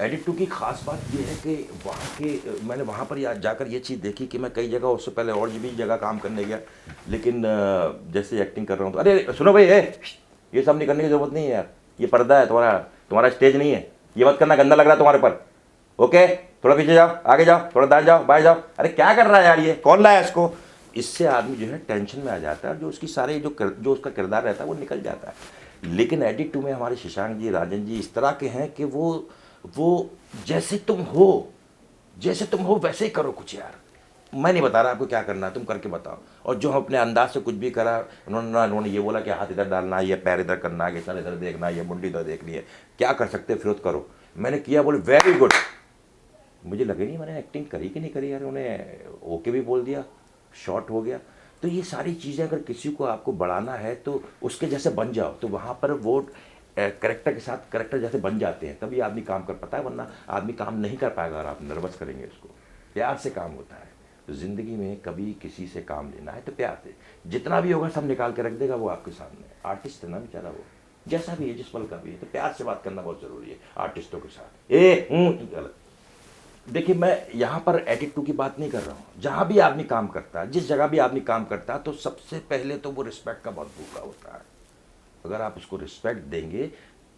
Edit to की खास बात ये है कि वहाँ के मैंने वहाँ पर जाकर ये चीज़ देखी कि मैं कई जगह उससे पहले और भी जगह काम करने गया, लेकिन जैसे एक्टिंग कर रहा हूँ तो अरे सुनो भाई, ये सब नहीं करने की जरूरत नहीं है यार, ये पर्दा है तुम्हारा, तुम्हारा स्टेज नहीं है, ये मत करना, गंदा लग रहा है तुम्हारे पर। ओके, थोड़ा पीछे जाओ, आगे जाओ, थोड़ा दाएं जाओ, बाएं जाओ, अरे क्या कर रहा है यार, ये कौन लाया इसको। इससे आदमी जो है टेंशन में आ जाता है, जो उसकी सारे जो उसका किरदार रहता है वो निकल जाता है। लेकिन एडिट टू में हमारे शशांक जी, राजन जी इस तरह के हैं कि वो जैसे तुम हो, जैसे तुम हो वैसे ही करो कुछ यार, मैं नहीं बता रहा आपको क्या करना है, तुम करके बताओ। और जो हम अपने अंदाज से कुछ भी करा, उन्होंने ये बोला कि हाथ इधर डालना है, ये पैर इधर करना है, ये सर इधर देखना है, ये मुंडी इधर देखनी है, क्या कर सकते हैं फिर करो। मैंने किया, बोले वेरी गुड। मुझे लगे नहीं मैंने एक्टिंग करी कि नहीं करी यार, उन्हें ओके भी बोल दिया, शॉर्ट हो गया। तो ये सारी चीज़ें अगर किसी को आपको बढ़ाना है तो उसके जैसे बन जाओ, तो वहाँ पर वो करेक्टर के साथ करेक्टर जैसे बन जाते हैं, तभी आदमी काम कर पाता है, वरना आदमी काम नहीं कर पाएगा अगर आप नर्वस करेंगे इसको। प्यार से काम होता है, तो ज़िंदगी में कभी किसी से काम लेना है तो प्यार से, जितना भी होगा सब निकाल के रख देगा वो आपके सामने। आर्टिस्ट है ना बेचारा, वो जैसा भी है, जिस पल का भी है, तो प्यार से बात करना बहुत ज़रूरी है आर्टिस्टों के साथ। गलत। देखिए, मैं यहाँ पर एडिट टू की बात नहीं कर रहा हूँ, जहाँ भी आदमी काम करता है, जिस जगह भी आदमी काम करता है, तो सबसे पहले तो वो रिस्पेक्ट का बहुत भूखा होता है। अगर आप उसको रिस्पेक्ट देंगे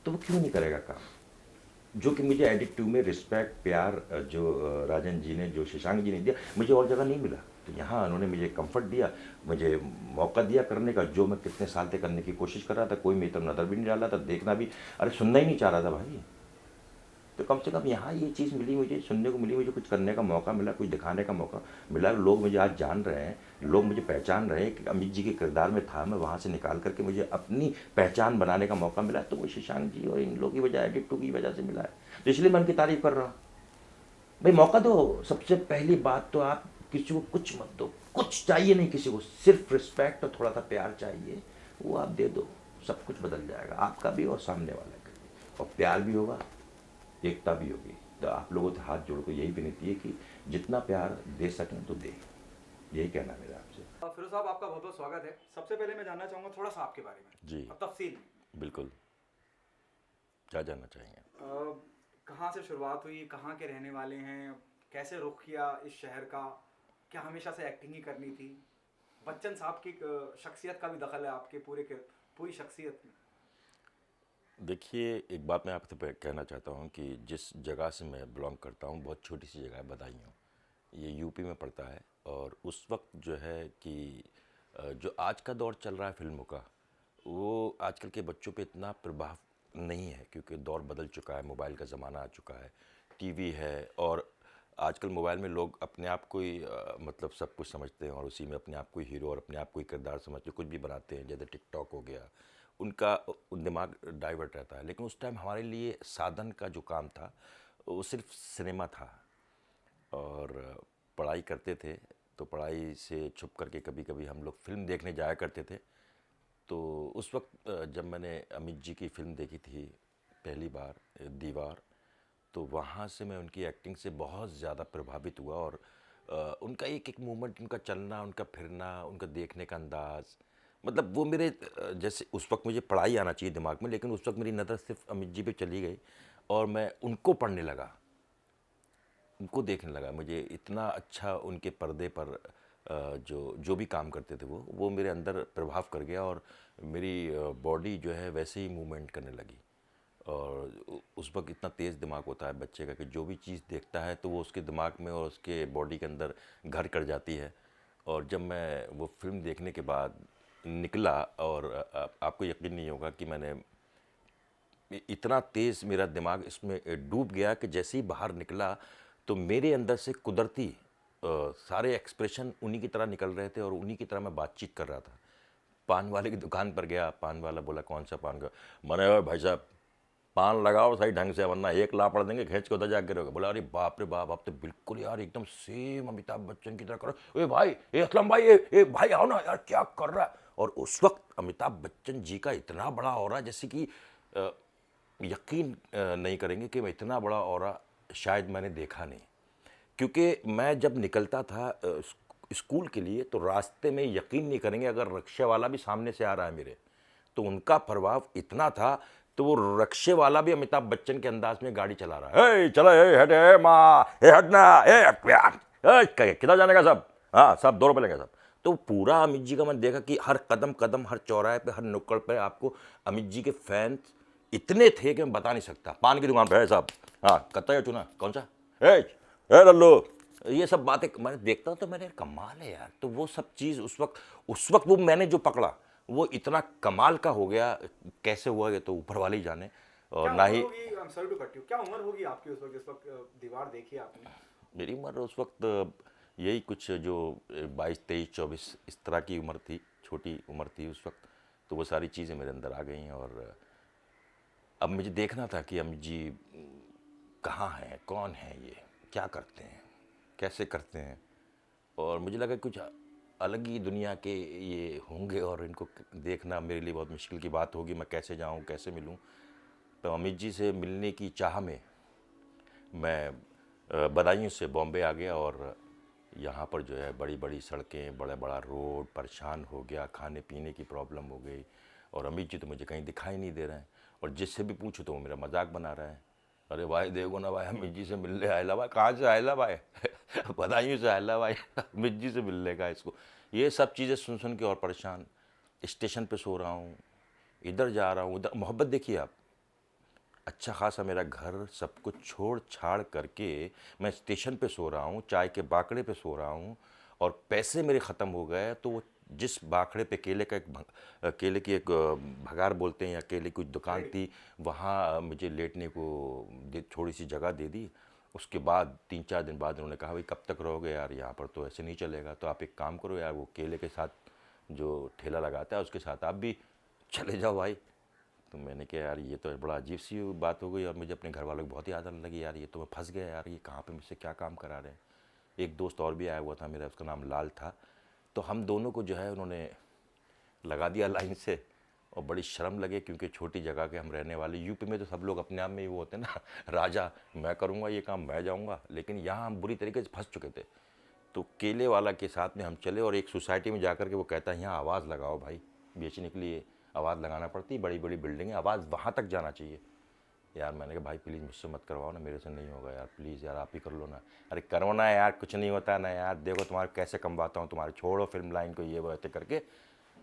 तो वो क्यों नहीं करेगा काम। जो कि मुझे एडिट टू में रिस्पेक्ट, प्यार जो राजन जी ने, जो शशांक जी ने दिया, मुझे और जगह नहीं मिला। तो यहाँ उन्होंने मुझे कंफर्ट दिया, मुझे मौका दिया करने का, जो मैं कितने साल से करने की कोशिश कर रहा था। कोई मेरी तरफ नज़र भी नहीं डाला था, देखना भी, अरे सुनना ही नहीं चाह रहा था भाई। तो कम से कम यहाँ ये चीज़ मिली, मुझे सुनने को मिली, मुझे कुछ करने का मौका मिला, कुछ दिखाने का मौका मिला। लोग मुझे आज जान रहे हैं, लोग मुझे पहचान रहे हैं कि अमित जी के किरदार में था मैं, वहाँ से निकाल करके मुझे अपनी पहचान बनाने का मौका मिला। तो वो शशांक जी और इन लोगों की वजह, एडिट टू की वजह से मिला है, तो इसलिए मैं उनकी तारीफ कर रहा हूँ। भाई मौका दो। सबसे पहली बात तो आप किसी को कुछ मत दो, कुछ चाहिए नहीं किसी को, सिर्फ रिस्पेक्ट और थोड़ा सा प्यार चाहिए, वो आप दे दो, सब कुछ बदल जाएगा, आपका भी और सामने वाले का भी। और प्यार भी होगा, एकता भी होगी। तो आप लोगों से हाथ जोड़ कर यही विनती है कि जितना प्यार दे सकें तो दें, यही कहना है मेरा आपसे। फिरोज साहब, आपका बहुत बहुत स्वागत है। सबसे पहले मैं जानना चाहूँगा थोड़ा सा आपके बारे में जी और तफसील में। बिल्कुल, क्या जानना चाहेंगे। कहाँ से शुरुआत हुई, कहाँ के रहने वाले हैं, कैसे रुख किया इस शहर का, क्या हमेशा से एक्टिंग ही करनी थी? बच्चन साहब की शख्सियत का भी दखल है आपके पूरी शख्सियत में। देखिए, एक बात मैं आपसे कहना चाहता हूँ कि जिस जगह से मैं बिलोंग करता हूँ, बहुत छोटी सी जगह है बदायूं, ये यूपी में पड़ता है। और उस वक्त जो है कि जो आज का दौर चल रहा है फिल्मों का, वो आजकल के बच्चों पे इतना प्रभाव नहीं है, क्योंकि दौर बदल चुका है, मोबाइल का ज़माना आ चुका है, टीवी है। और आजकल मोबाइल में लोग अपने आप को ही मतलब सब कुछ समझते हैं, और उसी में अपने आप को ही हीरो और अपने आप को ही किरदार समझते कुछ भी बनाते हैं। जैसे टिकटॉक हो गया, उनका दिमाग डाइवर्ट रहता है। लेकिन उस टाइम हमारे लिए साधन का जो काम था वो सिर्फ सिनेमा था, और पढ़ाई करते थे, तो पढ़ाई से छुप करके कभी कभी हम लोग फिल्म देखने जाया करते थे। तो उस वक्त जब मैंने अमित जी की फ़िल्म देखी थी पहली बार, दीवार, तो वहाँ से मैं उनकी एक्टिंग से बहुत ज़्यादा प्रभावित हुआ। और उनका एक एक मूवमेंट, उनका चलना, उनका फिरना, उनका देखने का अंदाज़, मतलब वो मेरे जैसे उस वक्त मुझे पढ़ाई आना चाहिए दिमाग में, लेकिन उस वक्त मेरी नज़र सिर्फ अमित जी पे चली गई, और मैं उनको पढ़ने लगा, उनको देखने लगा। मुझे इतना अच्छा उनके पर्दे पर जो जो भी काम करते थे वो मेरे अंदर प्रभाव कर गया, और मेरी बॉडी जो है वैसे ही मूवमेंट करने लगी। और उस वक्त इतना तेज़ दिमाग होता है बच्चे का कि जो भी चीज़ देखता है तो वो उसके दिमाग में और उसके बॉडी के अंदर घर कर जाती है। और जब मैं वो फिल्म देखने के बाद निकला, और आपको यकीन नहीं होगा कि मैंने इतना तेज़ मेरा दिमाग इसमें डूब गया कि जैसे ही बाहर निकला तो मेरे अंदर से कुदरती सारे एक्सप्रेशन उन्हीं की तरह निकल रहे थे, और उन्हीं की तरह मैं बातचीत कर रहा था। पान वाले की दुकान पर गया, पान वाला बोला कौन सा पान का, मैंने कहा भाई साहब पान लगाओ सही ढंग से, वरना एक लापड़ देंगे खींच के उधर जाके गिरोगे। बोला अरे बाप रे बाप, आप तो बिल्कुल यार एकदम सेम अमिताभ बच्चन की तरह करो। ए भाई, ए असलम भाई, ए भाई आओ ना यार, क्या कर रहा है। और उस वक्त अमिताभ बच्चन जी का इतना बड़ा हो रहा है, जैसे कि यकीन नहीं करेंगे कि मैं इतना बड़ा ऑरा शायद मैंने देखा नहीं। क्योंकि मैं जब निकलता था स्कूल के लिए, तो रास्ते में यकीन नहीं करेंगे, अगर रिक्शे वाला भी सामने से आ रहा है मेरे, तो उनका प्रभाव इतना था तो वो रक्शे वाला भी अमिताभ बच्चन के अंदाज में गाड़ी चला रहा है, "ए, चलो ए हट ए माँ ए हटना ए प्यार किधर जाने का सब, हाँ सब 2 रुपये लेंगे सब।" तो पूरा अमित जी का मैंने देखा कि हर कदम कदम, हर चौराहे पे, हर नुक्कड़ पे आपको अमित जी के फैंस इतने थे कि मैं बता नहीं सकता। पान की दुकान पे है साहब, हाँ कत्ता या चूना कौन सा, ए लल्लू, ये सब बातें मैंने देखता तो मैंने कमाल है यार। तो वो सब चीज़ उस वक्त वो मैंने जो पकड़ा वो इतना कमाल का हो गया। कैसे हुआ ये तो ऊपर वाले ही जाने। और क्या ना उम्र ही होगी, I am sorry to cut you, क्या उम्र होगी आपकी उस वक्त जिस वक्त दीवार देखी आपने? मेरी उम्र उस वक्त यही कुछ जो 22, 23, 24 इस तरह की उम्र थी, छोटी उम्र थी उस वक्त। तो वो सारी चीज़ें मेरे अंदर आ गई हैं और अब मुझे देखना था कि अमित जी कहाँ हैं, कौन है ये, क्या करते हैं, कैसे करते हैं। और मुझे लगा कुछ अलग ही दुनिया के ये होंगे और इनको देखना मेरे लिए बहुत मुश्किल की बात होगी। मैं कैसे जाऊं, कैसे मिलूं। तो अमित जी से मिलने की चाह में मैं बदायूं से बॉम्बे आ गया और यहाँ पर जो है बड़ी बड़ी सड़कें, बड़ा बड़ा रोड, परेशान हो गया, खाने पीने की प्रॉब्लम हो गई। और अमित जी तो मुझे कहीं दिखाई नहीं दे रहे हैं और जिससे भी पूछूं तो वो मेरा मजाक बना रहा है। अरे भाई देखो ना भाई, अमित जी से मिलने आयला भाई, कहाँ से आयला भाई बदायूं से आयला भाई अमित जी से मिलने का इसको। ये सब चीज़ें सुन सुन के और परेशान। स्टेशन पे सो रहा हूँ, इधर जा रहा हूँ उधर। मोहब्बत देखिए आप, अच्छा खासा मेरा घर सब कुछ छोड़ छाड़ करके मैं स्टेशन पे सो रहा हूँ, चाय के बाकड़े पे सो रहा हूँ और पैसे मेरे ख़त्म हो गए। तो वो जिस बाकड़े पे केले का केले की एक भगार बोलते हैं या केले की कुछ दुकान थी, वहाँ मुझे लेटने को थोड़ी सी जगह दे दी। उसके बाद 3-4 दिन बाद उन्होंने कहा भाई कब तक रहोगे यार, यहाँ पर तो ऐसे नहीं चलेगा, तो आप एक काम करो यार, वो केले के साथ जो ठेला लगाता है उसके साथ आप भी चले जाओ भाई। तो मैंने कहा यार ये तो बड़ा अजीब सी बात हो गई और मुझे अपने घर वालों की बहुत ही आदत लगी यार, ये तो मैं फंस गया यार, ये कहाँ पे मुझसे क्या काम करा रहे हैं। एक दोस्त और भी आया हुआ था मेरा, उसका नाम लाल था। तो हम दोनों को जो है उन्होंने लगा दिया लाइन से और बड़ी शर्म लगे क्योंकि छोटी जगह के हम रहने वाले। यूपी में तो सब लोग अपने आप में ही वो होते हैं ना राजा, मैं करूँगा ये काम, मैं जाऊँगा। लेकिन यहाँ हम बुरी तरीके से फंस चुके थे। तो केले वाला के साथ में हम चले और एक सोसाइटी में जाकर के वो कहता है यहाँ आवाज़ लगाओ भाई, बेचने के लिए आवाज़ लगाना पड़ती, बड़ी बड़ी बिल्डिंग है, आवाज़ वहाँ तक जाना चाहिए। यार मैंने कहा भाई प्लीज़ मुझसे मत करवाओ ना, मेरे से नहीं होगा यार, प्लीज़ यार आप ही कर लो ना। अरे करो ना यार, कुछ नहीं होता ना यार, देखो तुम्हारे कैसे कमवाता हूँ तुम्हारे, छोड़ो फिल्म लाइन को, ये वो ऐसे करके।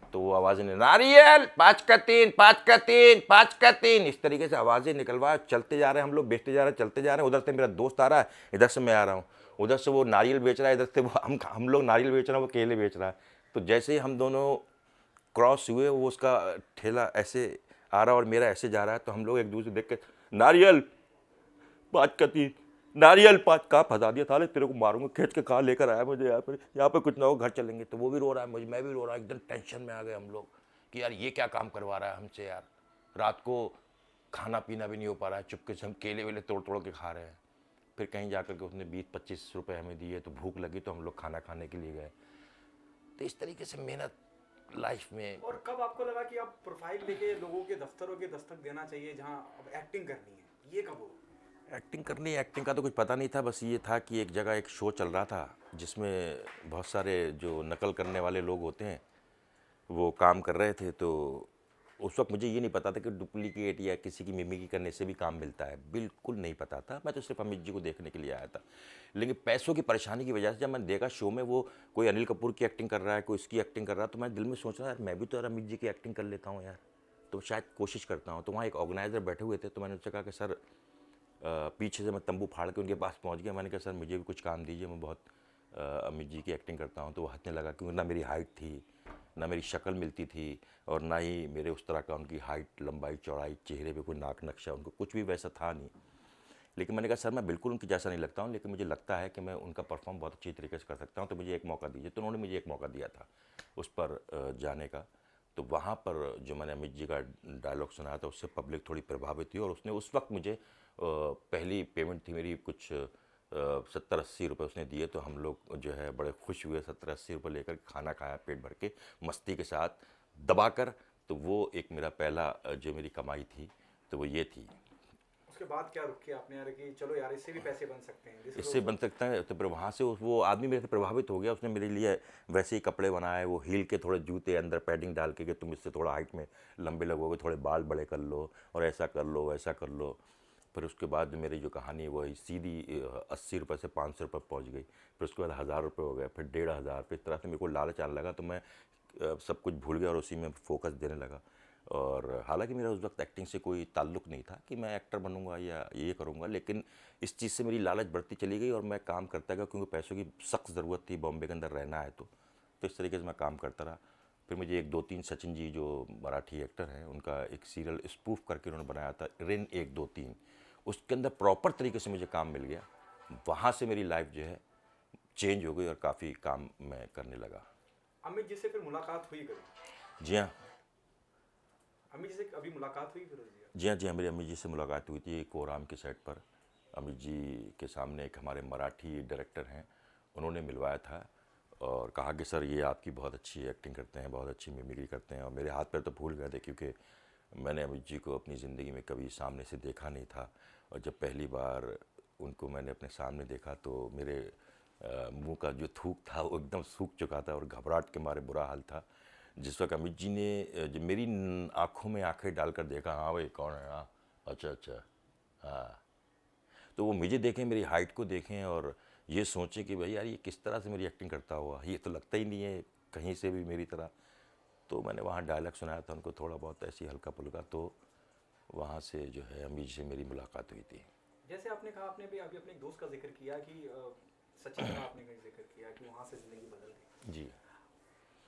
तो वो आवाज़ें नारियल 5 का 3, 5 का 3, 5 का 3, इस तरीके से आवाज़ें निकलवा चलते जा रहे हैं हम लोग, बेचते जा रहे हैं, चलते जा रहे हैं। उधर से मेरा दोस्त आ रहा है, इधर से मैं आ रहा हूँ, उधर से वो नारियल बेच रहा है, इधर से वो हम लोग नारियल बेच रहे हैं, वो केले बेच रहा है। तो जैसे ही हम दोनों क्रॉस हुए, वो उसका ठेला ऐसे आ रहा और मेरा ऐसे जा रहा है, तो हम लोग एक दूसरे देख के नारियल 5 का 3, नारियल 5, कहाँ फंसा दिया थाले, तेरे को मारूंगा, खींच के कहाँ लेकर आया मुझे, यहाँ पे कुछ ना हो, घर चलेंगे। तो वो भी रो रहा है, मुझे, मैं भी रो रहा हूँ। एकदम टेंशन में आ गए हम लोग कि यार ये क्या काम करवा रहा है हमसे यार, रात को खाना पीना भी नहीं हो पा रहा है, चुपके से हम केले वेले तोड़ तोड़ के खा रहे हैं। फिर कहीं जाकर के उसने 20-25 रुपये हमें दिए, तो भूख लगी तो हम लोग खाना खाने के लिए गए। तो इस तरीके से मेहनत लाइफ में। और कब आपको लगा कि अब प्रोफाइल लेके लोगों के दफ्तरों के दस्तक देना चाहिए जहाँ अब एक्टिंग करनी है, ये कब हो? एक्टिंग का तो कुछ पता नहीं था। बस ये था कि एक जगह एक शो चल रहा था जिसमें बहुत सारे जो नकल करने वाले लोग होते हैं वो काम कर रहे थे। तो उस वक्त मुझे ये नहीं पता था कि डुप्लीकेट या किसी की मिमिक्री करने से भी काम मिलता है, बिल्कुल नहीं पता था। मैं तो सिर्फ अमित जी को देखने के लिए आया था। लेकिन पैसों की परेशानी की वजह से जब मैंने देखा शो में वो कोई अनिल कपूर की एक्टिंग कर रहा है, कोई इसकी एक्टिंग कर रहा है, तो मैं दिल में सोच रहा यार मैं भी तो यार अमित जी की एक्टिंग कर लेता हूँ यार, तो शायद कोशिश करता हूँ। तो वहाँ एक ऑर्गेनाइज़र बैठे हुए थे, तो मैंने उनसे कहा कि सर, पीछे से मैं तंबू फाड़ के उनके पास पहुंच गया। मैंने कहा सर मुझे भी कुछ काम दीजिए, मैं बहुत अमित जी की एक्टिंग करता हूं। तो वो हंसने लगा क्योंकि ना मेरी हाइट थी, ना मेरी शक्ल मिलती थी और ना ही मेरे उस तरह का उनकी हाइट, लंबाई, चौड़ाई, चेहरे पे कोई नाक नक्शा, उनको कुछ भी वैसा था नहीं। लेकिन मैंने कहा सर मैं बिल्कुल उनकी जैसा नहीं लगता हूँ, लेकिन मुझे लगता है कि मैं उनका परफॉर्म बहुत अच्छी तरीके से कर सकता हूँ, तो मुझे एक मौका दीजिए। तो उन्होंने मुझे एक मौका दिया था उस पर जाने का। तो वहाँ पर जो मैंने अमित जी का डायलॉग सुनाया था उससे पब्लिक थोड़ी प्रभावित हुई और उसने उस वक्त मुझे पहली पेमेंट थी मेरी कुछ 70-80 रुपये उसने दिए। तो हम लोग जो है बड़े खुश हुए, 70-80 रुपये लेकर खाना खाया पेट भर के, मस्ती के साथ दबाकर। तो वो एक मेरा पहला जो मेरी कमाई थी तो वो ये थी। उसके उसके बाद क्या रुक किया आपने यार कि चलो यार इससे भी पैसे बन सकते हैं? This is इससे बन सकता है। तो फिर वहाँ से वो आदमी मेरे से प्रभावित हो गया, उसने मेरे लिए वैसे ही कपड़े बनाए, वो हील के थोड़े जूते अंदर पैडिंग डाल के कि तुम इससे थोड़ा हाइट में लंबे लगोगे, थोड़े बाल बड़े कर लो और ऐसा कर लो वैसा कर लो। फिर उसके बाद मेरी जो कहानी है वो सीधी 80 रुपये से 500 रुपये पहुँच गई। फिर उसके बाद 1000 रुपये हो गए, फिर 1500। फिर इस तरह से मेरे को लालच आने लगा, तो मैं सब कुछ भूल गया और उसी में फोकस देने लगा। और हालांकि मेरा उस वक्त एक्टिंग से कोई ताल्लुक़ नहीं था कि मैं एक्टर बनूंगा या ये करूंगा, लेकिन इस चीज़ से मेरी लालच बढ़ती चली गई और मैं काम करता गया, क्योंकि पैसों की सख्त ज़रूरत थी, बॉम्बे के अंदर रहना है तो इस तरीके से मैं काम करता रहा। फिर मुझे 1-2-3 सचिन जी जो मराठी एक्टर हैं, उनका एक सीरियल स्पूफ करके उन्होंने बनाया था, रिन 1-2-3, उसके अंदर प्रॉपर तरीके से मुझे काम मिल गया। वहाँ से मेरी लाइफ जो है चेंज हो गई और काफ़ी काम मैं करने लगा। अमित जी से फिर मुलाकात हुई कभी? जी हाँ, अमित जी से अभी मुलाकात हुई फिरोज जी? जी हाँ, जी हाँ, मेरी अमित जी से मुलाकात हुई थी कोराम के सेट पर। अमित जी के सामने एक हमारे मराठी डायरेक्टर हैं, उन्होंने मिलवाया था और कहा कि सर ये आपकी बहुत अच्छी एक्टिंग करते हैं, बहुत अच्छी मिमिक्री करते हैं। और मेरे हाथ पैर तो भूल गए थे, क्योंकि मैंने अमित जी को अपनी ज़िंदगी में कभी सामने से देखा नहीं था। और जब पहली बार उनको मैंने अपने सामने देखा तो मेरे मुंह का जो थूक था वो एकदम सूख चुका था और घबराहट के मारे बुरा हाल था। जिस वक्त अमित जी ने जब मेरी आंखों में आंखें डालकर देखा, हाँ भाई कौन है, हाँ अच्छा अच्छा हाँ, तो वो मुझे देखें, मेरी हाइट को देखें और ये सोचें कि भाई यार ये किस तरह से मेरी एक्टिंग करता हुआ, ये तो लगता ही नहीं है कहीं से भी मेरी तरह। तो मैंने वहाँ डायलॉग सुनाया था उनको थोड़ा बहुत ऐसी हल्का फुल्का, तो वहाँ से जो है अमित जी से मेरी मुलाकात हुई थी। जैसे आपने कहा, आपने भी अभी अपने एक दोस्त का जिक्र किया कि सचिन का आपने कहीं जिक्र किया कि वहाँ से ज़िंदगी बदल गई। जी,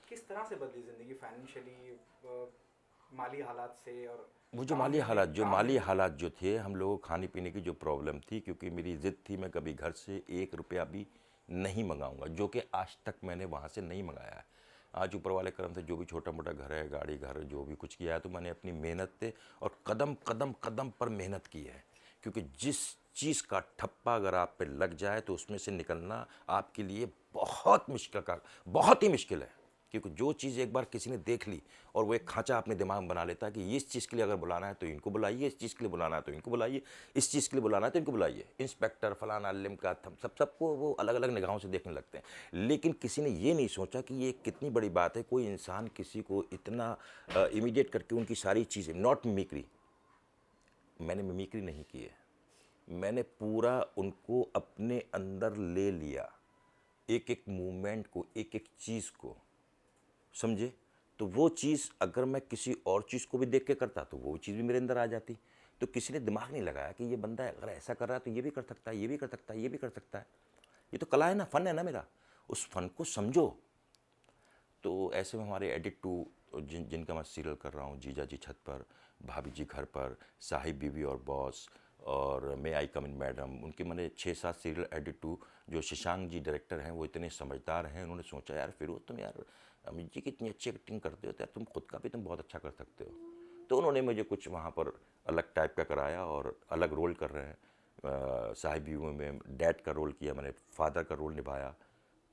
किस तरह से बदली ज़िंदगी फाइनेंशियली, माली हालात से? और वो जो काम माली में हालात काम में जो थे, हम लोगों को खाने पीने की जो प्रॉब्लम थी, क्योंकि मेरी ज़िद थी मैं कभी घर से 1 रुपया भी नहीं मंगाऊंगा, जो कि आज तक मैंने वहाँ से नहीं मंगाया है। आज ऊपर वाले करम से जो भी छोटा मोटा घर है, गाड़ी घर जो भी कुछ किया है, तो मैंने अपनी मेहनत से और कदम कदम कदम पर मेहनत की है। क्योंकि जिस चीज़ का ठप्पा अगर आप पे लग जाए तो उसमें से निकलना आपके लिए बहुत मुश्किल का, बहुत ही मुश्किल है। क्योंकि जो चीज़ एक बार किसी ने देख ली और वो एक खांचा अपने दिमाग में बना लेता है कि इस चीज़ के लिए अगर बुलाना है तो इनको बुलाइए, इस चीज़ के लिए बुलाना है तो इनको बुलाइए, इस चीज़ के लिए बुलाना है तो इनको बुलाइए, इंस्पेक्टर फलाना लिमका सबको वो अलग अलग निगाहों से देखने लगते हैं। लेकिन किसी ने ये नहीं सोचा कि ये कितनी बड़ी बात है, कोई इंसान किसी को इतना इमीडिएट करके उनकी सारी चीज़ें, नॉट मिमिक्री, मैंने मिमिक्री नहीं की है, मैंने पूरा उनको अपने अंदर ले लिया, एक एक मूवमेंट को, एक एक चीज़ को, समझे। तो वो चीज़ अगर मैं किसी और चीज़ को भी देख के करता तो वो चीज़ भी मेरे अंदर आ जाती। तो किसी ने दिमाग नहीं लगाया कि ये बंदा अगर ऐसा कर रहा है तो ये भी कर सकता है, ये भी कर सकता है, ये भी कर सकता है। ये तो कला है ना, फ़न है ना मेरा, उस फ़न को समझो। तो ऐसे में हमारे एडिट टू जिनका मैं सीरियल कर रहा हूँ, जीजा जी छत पर, भाभी जी घर पर, साहिब बीवी और बॉस, और मे आई कम इन मैडम, उनके मैंने 6-7 सीरियल एडिट टू। जो शशांक जी डायरेक्टर हैं वो इतने समझदार हैं, उन्होंने सोचा यार फिरोज तुम यार अमित जी की इतनी अच्छी एक्टिंग करते हो तो यार तुम खुद का भी तुम बहुत अच्छा कर सकते हो। तो उन्होंने मुझे कुछ वहाँ पर अलग टाइप का कराया और अलग रोल कर रहे हैं। साहिब बीवी में डैड का रोल किया मैंने, फादर का रोल निभाया।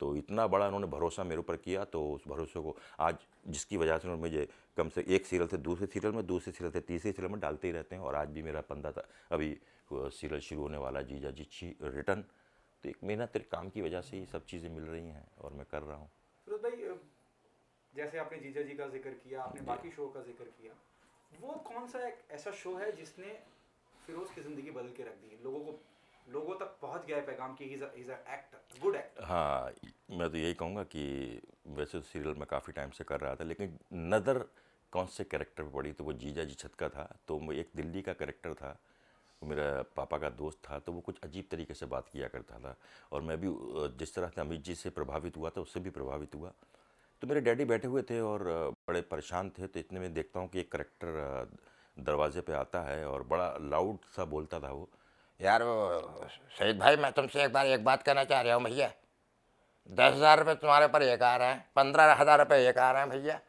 तो इतना बड़ा उन्होंने भरोसा मेरे ऊपर किया, तो उस भरोसे को आज जिसकी वजह से उन्होंने मुझे कम से एक सीरियल से दूसरे सीरियल में, दूसरे सीरियल से तीसरे सीरियल में डालते ही रहते हैं। और आज भी मेरा 15 अभी सीरियल शुरू होने वाला है, जीजा जी रिटर्न। तो एक मेहनत काम की वजह से ये सब चीज़ें मिल रही हैं और मैं कर रहा हूँ। फिरोज भाई, जैसे आपने जीजा जी का जिक्र किया, आपने बाकी शो का जिक्र किया, वो कौन सा एक ऐसा शो है जिसने फिरोज की ज़िंदगी बदल के रख दी, लोगों तक पहुंच गया है पैगाम की, he is a actor, good actor? हाँ, मैं तो यही कहूँगा कि वैसे तो सीरियल मैं काफ़ी टाइम से कर रहा था, लेकिन नज़र कौन से कैरेक्टर पर पड़ी तो वो जीजा जी छत का था। तो वो एक दिल्ली का कैरेक्टर था, वो मेरा पापा का दोस्त था, तो वो कुछ अजीब तरीके से बात किया करता था और मैं भी जिस तरह से अमित जी से प्रभावित हुआ था उससे भी प्रभावित हुआ। तो मेरे डैडी बैठे हुए थे और बड़े परेशान थे, तो इतने में देखता हूँ कि एक करेक्टर दरवाजे पे आता है और बड़ा लाउड सा बोलता था वो, यार वो शहीद भाई, मैं तुमसे एक बात कहना चाह रहा हूँ भैया। 10,000 रुपये तुम्हारे ऊपर एक आ रहा है, 15,000 रुपये एक आ रहा है भैया।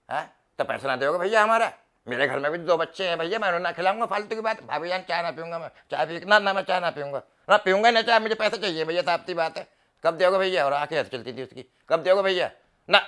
हैं तो पैसा ना दोगे भैया हमारा? मेरे घर में भी 2 बच्चे हैं भैया, मैं उन्हें ना खिलाऊंगा फालतू की बात। भाभी जान चाय ना पीऊँगा, मैं चाय पी ना मैं चाय ना पीऊँगा, ना पीऊँगा ना चाय, मुझे पैसे चाहिए भैया, साफ सी बात है। कब दोगे भैया? और आके हंस चलती थी उसकी, कब दोगे भैया? ना,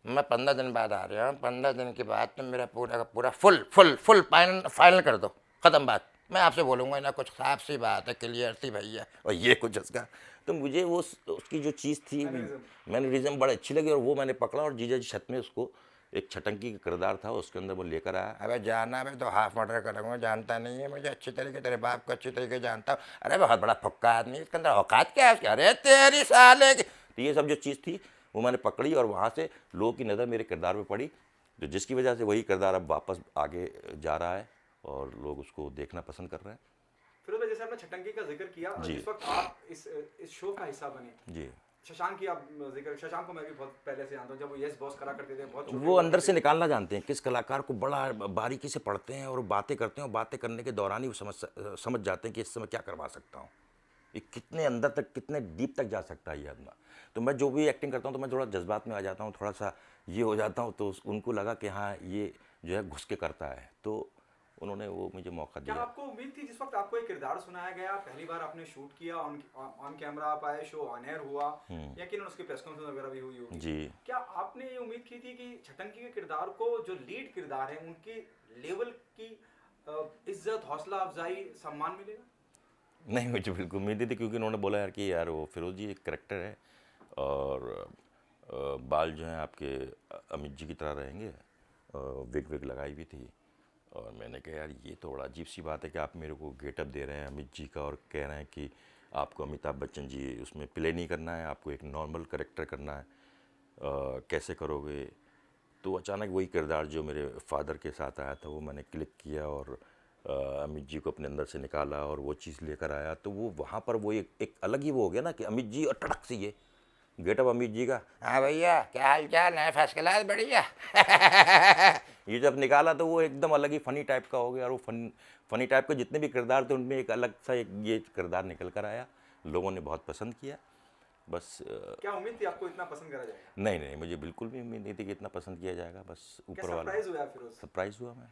मैं 15 दिन बाद आ रहा हूँ, 15 दिन के बाद तुम मेरा पूरा का पूरा फुल फाइनल कर दो, ख़त्म बात, मैं आपसे बोलूँगा ना, कुछ साफ सी बात है, क्लियर सी भैया, और ये कुछ उसका। तो मुझे वो उसकी जो चीज़ थी, मैनरिज्म बड़ी अच्छी लगी, और वो मैंने पकड़ा, और जीजा जी छत में उसको एक छटंकी का किरदार था उसके अंदर, वो लेकर आया। अबे जाना, मैं तो हाफ मर्डर करूँगा, जानता नहीं है मुझे अच्छी तरीके, तेरे बाप को अच्छी तरीके जानता हूँ। अरे बहुत बड़ा फुक्का आदमी, इसके अंदर औकात क्या है उसकी? अरे तेरी साले की। तो ये सब जो चीज़ थी वो मैंने पकड़ी, और वहाँ से लोगों की नज़र मेरे किरदार पे पड़ी, तो जिसकी वजह से वही किरदार अब वापस आगे जा रहा है और लोग उसको देखना पसंद कर रहे हैं। फिरोज भाई, जैसे आपने छटंकी का जिक्र किया, जी। जिस वक्त आप इस शो का हिस्सा बने, जी, शशांक की आप जिक्र, शशांक को मैं भी बहुत पहले से जानता हूँ, जब वो यस बॉस करा करते थे, बहुत छोटे वो हुआ अंदर करते से थे। निकालना जानते हैं, किस कलाकार को बड़ा बारीकी से पढ़ते हैं और बातें करते हैं, और बातें करने के दौरान ही वो समझ जाते हैं कि इस समय क्या करवा सकता हूँ, ये कितने अंदर तक, कितने डीप तक जा सकता है ये आदमी। तो मैं जो भी एक्टिंग करता हूँ तो मैं थोड़ा जज्बात में आ जाता हूँ, थोड़ा सा ये हो जाता हूँ, तो उनको लगा कि हाँ ये जो है घुस के करता है, तो उन्होंने वो मुझे मौका क्या दिया। आपको उम्मीद थी जिस वक्त आपको एक किरदार सुनाया गया, पहली बार आपने शूट किया, ऑन कैमरा आप आए, शो ऑन एयर हुआ, यकीनन उसकी प्रेस कॉन्फ्रेंस वगैरह भी हुई होगी, जी, क्या आपने ये उम्मीद की थी कि छटंकी के किरदार को, जो लीड किरदार है, उनकी लेवल की इज्जत, हौसला अफजाई, सम्मान मिलेगा? नहीं मुझे बिल्कुल उम्मीद नहीं थी, क्योंकि उन्होंने बोला यार कि यार वो फिरोज जी एक करेक्टर है, और बाल जो हैं आपके अमित जी की तरह रहेंगे, विग विग लगाई भी थी, और मैंने कहा यार ये तो बड़ा अजीब सी बात है कि आप मेरे को गेटअप दे रहे हैं अमित जी का, और कह रहे हैं कि आपको अमिताभ बच्चन जी उसमें प्ले नहीं करना है, आपको एक नॉर्मल करेक्टर करना है, कैसे करोगे? तो अचानक वही किरदार जो मेरे फादर के साथ आया था वो मैंने क्लिक किया, और अमित जी को अपने अंदर से निकाला और वो चीज़ लेकर आया, तो वो वहाँ पर वो एक अलग ही वो हो गया ना कि अमित जी, और टड़क से ये गेटअप अमित जी का, हाँ भैया क्या हाल चाल है, फर्स्ट क्लास, बढ़िया। ये जब निकाला तो वो एकदम अलग ही फ़नी टाइप का हो गया, और वो फ़नी टाइप के जितने भी किरदार थे उनमें एक अलग सा एक ये किरदार निकल कर आया, लोगों ने बहुत पसंद किया। बस क्या उम्मीद थी आपको इतना पसंद करा जाएगा? नहीं नहीं, मुझे बिल्कुल भी उम्मीद नहीं थी कि इतना पसंद किया जाएगा, बस क्या ऊपर वाला सरप्राइज हुआ फिरोज? सरप्राइज हुआ मैं।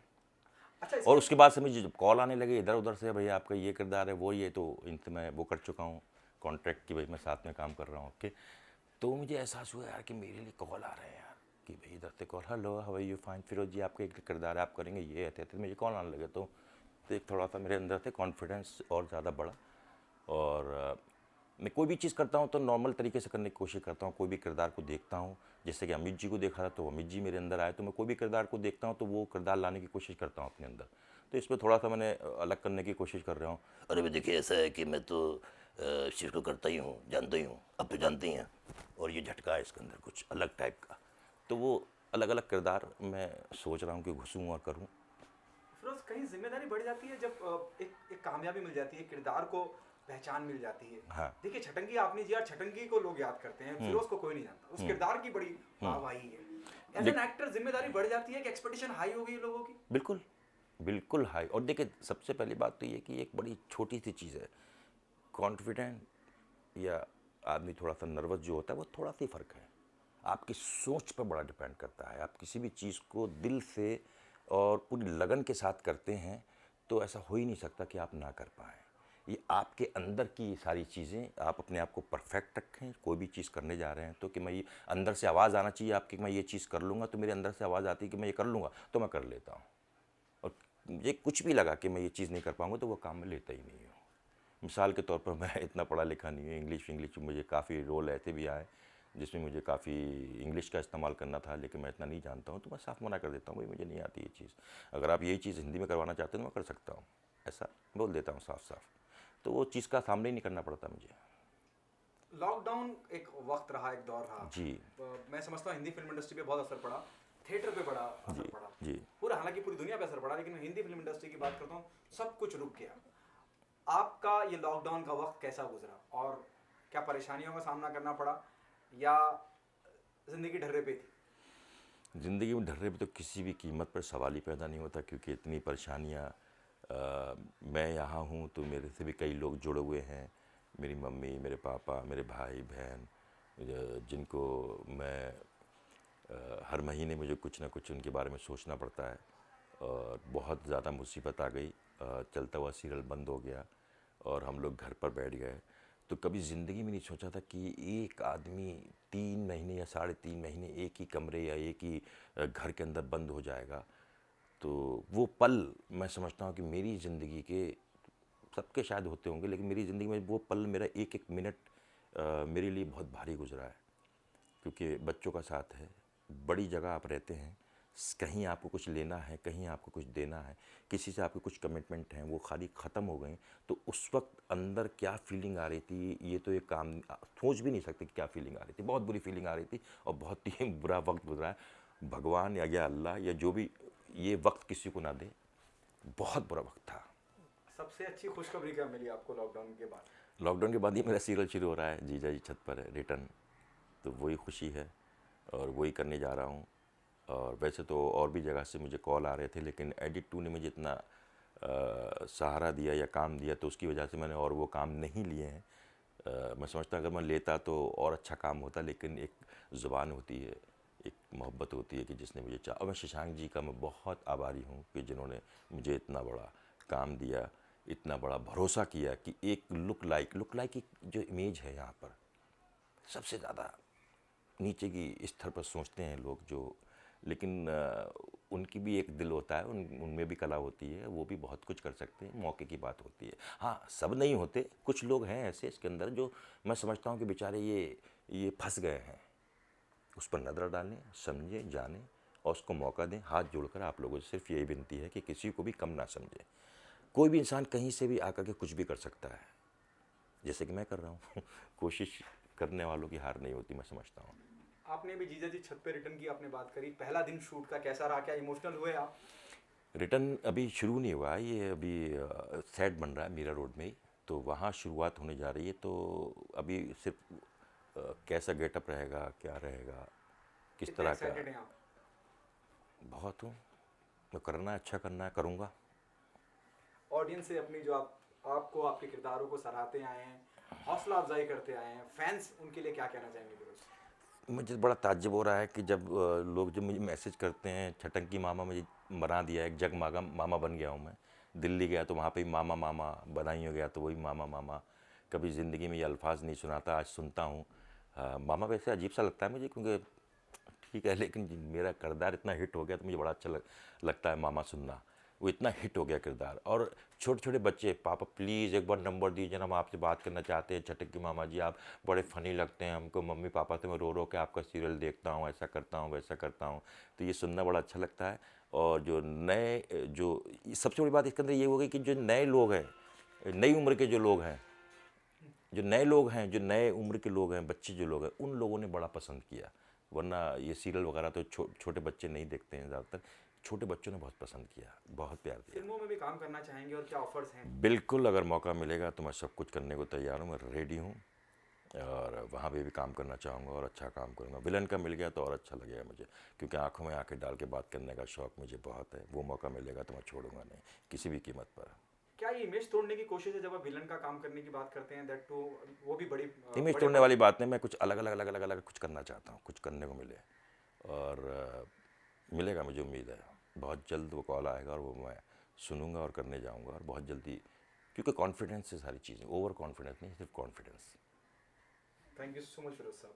अच्छा, और इसके उसके बाद से मुझे जब कॉल आने लगे इधर उधर से, भैया आपका ये किरदार है, वो ये, तो इनसे मैं वो कर चुका हूँ कॉन्ट्रैक्ट की, भाई मैं साथ में काम कर रहा हूँ ओके। तो मुझे एहसास हुआ यार कि मेरे लिए कॉल आ रहे हैं यार, कि भाई इधर से call, hello how are you, fine Firoz ji आपका एक किरदार है, आप करेंगे ये है, तो मुझे कॉल आने लगे, तो एक थोड़ा सा मेरे अंदर से कॉन्फिडेंस और ज़्यादा बढ़ा। और मैं कोई भी चीज़ करता हूँ तो नॉर्मल तरीके से करने की कोशिश करता हूँ, कोई भी किरदार को देखता हूँ, जैसे कि अमित जी को देखा था तो अमित जी मेरे अंदर आए, तो मैं कोई भी किरदार को देखता हूँ तो वो किरदार लाने की कोशिश करता हूँ अपने अंदर, तो इसमें थोड़ा सा मैंने अलग करने की कोशिश कर रहा हूँ। अरे भाई देखिए ऐसा है कि मैं तो इस चीज़ को करता ही हूँ, जानता ही हूँ, अब तो जानते ही हैं, और ये झटका है इसके अंदर कुछ अलग टाइप का, तो वो अलग अलग किरदार मैं सोच रहा हूँ कि घुसूँ और करूँ। फिरोज, कहीं जिम्मेदारी बढ़ जाती है जब एक कामयाबी मिल जाती है, किरदार को पहचान मिल जाती है? हाँ। देखिए, छटंगी आपने जी, छटंगी को लोग याद करते हैं, फिरोज को कोई नहीं जानता, उस किरदार की बड़ी वाहवाही है। एज एन एक्टर जिम्मेदारी बढ़ जाती है कि एक्सपेक्टेशन हाई हो गई लोगों की? बिल्कुल बिल्कुल हाई। और देखिए सबसे पहली बात तो ये कि एक बड़ी छोटी सी चीज़ है, कॉन्फिडेंट या आदमी थोड़ा सा नर्वस जो होता है वो थोड़ा सा ही फ़र्क है, आपकी सोच पर बड़ा डिपेंड करता है। आप किसी भी चीज़ को दिल से और पूरी लगन के साथ करते हैं तो ऐसा हो ही नहीं सकता कि आप ना कर पाएँ। ये आपके अंदर की ये सारी चीज़ें, आप अपने आप को परफेक्ट रखें, कोई भी चीज़ करने जा रहे हैं तो कि मैं ये अंदर से आवाज़ आना चाहिए आपकी कि मैं ये चीज़ कर लूँगा, तो मेरे अंदर से आवाज़ आती है कि मैं ये कर लूँगा तो मैं कर लेता हूँ, और मुझे कुछ भी लगा कि मैं ये चीज़ नहीं कर पाऊँगा तो वो काम मैं लेता ही नहीं हूँ। मिसाल के तौर पर मैं इतना पढ़ा लिखा नहीं हूँ, इंग्लिश मुझे काफ़ी रोल ऐसे भी आए जिसमें मुझे काफ़ी इंग्लिश का इस्तेमाल करना था, लेकिन मैं इतना नहीं जानता हूँ, तो मैं साफ मना कर देता हूँ, भाई मुझे नहीं आती ये चीज़, अगर आप यही चीज़ हिंदी में करवाना चाहते हो तो मैं कर सकता हूँ, ऐसा बोल देता हूँ साफ साफ, तो वो चीज़ का सामना ही नहीं करना पड़ता मुझे। लॉकडाउन एक वक्त रहा, एक दौर रहा जी मैं समझता हूँ हिंदी फिल्म इंडस्ट्री पे बहुत असर पड़ा, थिएटर पे बड़ा असर जी पड़ा, जी पूरा, हालांकि पूरी दुनिया पे असर पड़ा, लेकिन मैं हिंदी फिल्म इंडस्ट्री की बात करता हूँ, सब कुछ रुक गया। आपका ये लॉकडाउन का वक्त कैसा गुजरा, और क्या परेशानियों का सामना करना पड़ा, या जिंदगी ढर्रे पे थी? ज़िंदगी में ढर्रे पे तो किसी भी कीमत पर सवाल ही पैदा नहीं होता, क्योंकि इतनी परेशानियाँ, मैं यहाँ हूँ तो मेरे से भी कई लोग जुड़े हुए हैं, मेरी मम्मी, मेरे पापा, मेरे भाई बहन, जिनको मैं हर महीने मुझे कुछ ना कुछ उनके बारे में सोचना पड़ता है, और बहुत ज़्यादा मुसीबत आ गई, चलता हुआ सीरियल बंद हो गया और हम लोग घर पर बैठ गए, तो कभी ज़िंदगी में नहीं सोचा था कि एक आदमी 3 महीने या 3.5 महीने एक ही कमरे या एक ही घर के अंदर बंद हो जाएगा। तो वो पल मैं समझता हूँ कि मेरी ज़िंदगी के सबके शायद होते होंगे, लेकिन मेरी ज़िंदगी में वो पल, मेरा एक एक मिनट मेरे लिए बहुत भारी गुजरा है, क्योंकि बच्चों का साथ है, बड़ी जगह आप रहते हैं, कहीं आपको कुछ लेना है, कहीं आपको कुछ देना है, किसी से आपके कुछ कमिटमेंट हैं, वो खाली ख़त्म हो गए, तो उस वक्त अंदर क्या फीलिंग आ रही थी, ये तो एक काम सोच भी नहीं सकते कि क्या फीलिंग आ रही थी। बहुत बुरी फीलिंग आ रही थी और बहुत ही बुरा वक्त गुजरा है। भगवान या अल्लाह या जो भी ये वक्त किसी को ना दे, बहुत बुरा वक्त था। सबसे अच्छी खुशखबरी क्या मिली आपको लॉकडाउन के बाद? लॉकडाउन के बाद ही मेरा सीरियल शुरू हो रहा है, जीजा जी छत पर है, रिटर्न, तो वही खुशी है और वही करने जा रहा हूँ। और वैसे तो और भी जगह से मुझे कॉल आ रहे थे, लेकिन एडिट 2 ने मुझे इतना सहारा दिया या काम दिया, तो उसकी वजह से मैंने और वो काम नहीं लिए हैं। मैं समझता अगर मैं लेता तो और अच्छा काम होता, लेकिन एक ज़ुबान होती है, एक मोहब्बत होती है कि जिसने मुझे और मैं शशांक जी का मैं बहुत आभारी हूँ कि जिन्होंने मुझे इतना बड़ा काम दिया, इतना बड़ा भरोसा किया कि एक लुक लाइक की जो इमेज है यहाँ पर, सबसे ज़्यादा नीचे की स्तर पर सोचते हैं लोग जो, लेकिन उनकी भी एक दिल होता है, उनमें भी कला होती है, वो भी बहुत कुछ कर सकते हैं, मौके की बात होती है। हाँ, सब नहीं होते, कुछ लोग हैं ऐसे इसके अंदर जो मैं समझता हूँ कि बेचारे ये फंस गए हैं। उस पर नज़र डालें, समझें, जानें और उसको मौका दें। हाथ जोड़कर आप लोगों से सिर्फ यही विनती है कि किसी को भी कम ना समझें। कोई भी इंसान कहीं से भी आकर के कुछ भी कर सकता है, जैसे कि मैं कर रहा हूँ। कोशिश करने वालों की हार नहीं होती, मैं समझता हूँ। आपने भी जीजा जी छत पे रिटर्न की आपने बात करी, पहला दिन शूट का कैसा रहा, क्या इमोशनल हुए आप? रिटर्न अभी शुरू नहीं हुआ है, ये अभी सेट बन रहा है मीरा रोड में ही, तो वहाँ शुरुआत होने जा रही है। तो अभी सिर्फ कैसा गेटअप रहेगा, क्या रहेगा, किस कितने तरह का, एक्साइटेड हैं आप? बहुत हूँ। मैं करना है, अच्छा करना है, करूँगा। ऑडियंस से अपनी जो आपको आपके किरदारों को सराहते आए हैं, हौसला अफजाई करते आए हैं, फैंस उनके लिए क्या कहना चाहेंगे फिरोज? मुझे बड़ा ताज्जुब हो रहा है कि जब लोग जब मुझे मैसेज करते हैं, छटंकी मामा मुझे बना दिया, एक जग मामा मामा बन गया हूँ मैं। दिल्ली गया तो वहाँ पे भी मामा मामा, बधाई हो गया तो वही मामा मामा। कभी ज़िंदगी में ये अल्फाज नहीं सुनाता, आज सुनता हूँ। मामा वैसे अजीब सा लगता है मुझे, क्योंकि ठीक है, लेकिन मेरा किरदार इतना हिट हो गया तो मुझे बड़ा अच्छा लगता है मामा सुनना। वो इतना हिट हो गया किरदार। और छोटे छोटे बच्चे, पापा प्लीज़ एक बार नंबर दीजिए ना, हम आपसे बात करना चाहते हैं, छटक की मामा जी आप बड़े फ़नी लगते हैं हमको, मम्मी पापा से मैं रो रो के आपका सीरियल देखता हूँ, ऐसा करता हूँ वैसा करता हूँ। तो ये सुनना बड़ा अच्छा लगता है। और जो नए, जो सबसे बड़ी बात इसके अंदर ये हो गई कि जो नए लोग हैं, नई उम्र के जो लोग हैं, जो नए लोग हैं, जो नए उम्र के लोग हैं, बच्चे जो लोग हैं, उन लोगों ने बड़ा पसंद किया। वरना ये सीरियल वगैरह तो छोटे बच्चे नहीं देखते हैं ज़्यादातर। छोटे बच्चों ने बहुत पसंद किया, बहुत प्यार दिया। फिल्मों में भी काम करना चाहेंगे और क्या ऑफर्स हैं? बिल्कुल, अगर मौका मिलेगा तो मैं सब कुछ करने को तैयार हूँ, मैं रेडी हूँ। और वहाँ पे भी काम करना चाहूँगा और अच्छा काम करूँगा। विलन का मिल गया तो और अच्छा लगेगा मुझे, क्योंकि आँखों में आँखें डाल के बात करने का शौक़ मुझे बहुत है। वो मौका मिलेगा तो मैं छोड़ूंगा नहीं, किसी भी कीमत पर। क्या ये इमेज तोड़ने की कोशिश है जब आप विलन का काम करने की बात करते हैं, दैट टू वो भी इमेज बड़े तोड़ने वाली बात नहीं, मैं कुछ अलग अलग अलग अलग अलग कुछ करना चाहता हूँ, कुछ करने को मिले। और मिलेगा, मुझे उम्मीद है बहुत जल्द वो कॉल आएगा और वो मैं सुनूंगा और करने जाऊंगा, और बहुत जल्दी, क्योंकि कॉन्फिडेंस से सारी चीज़ें, ओवर कॉन्फिडेंस नहीं, सिर्फ confidence. Thank you so much Firoz साहब।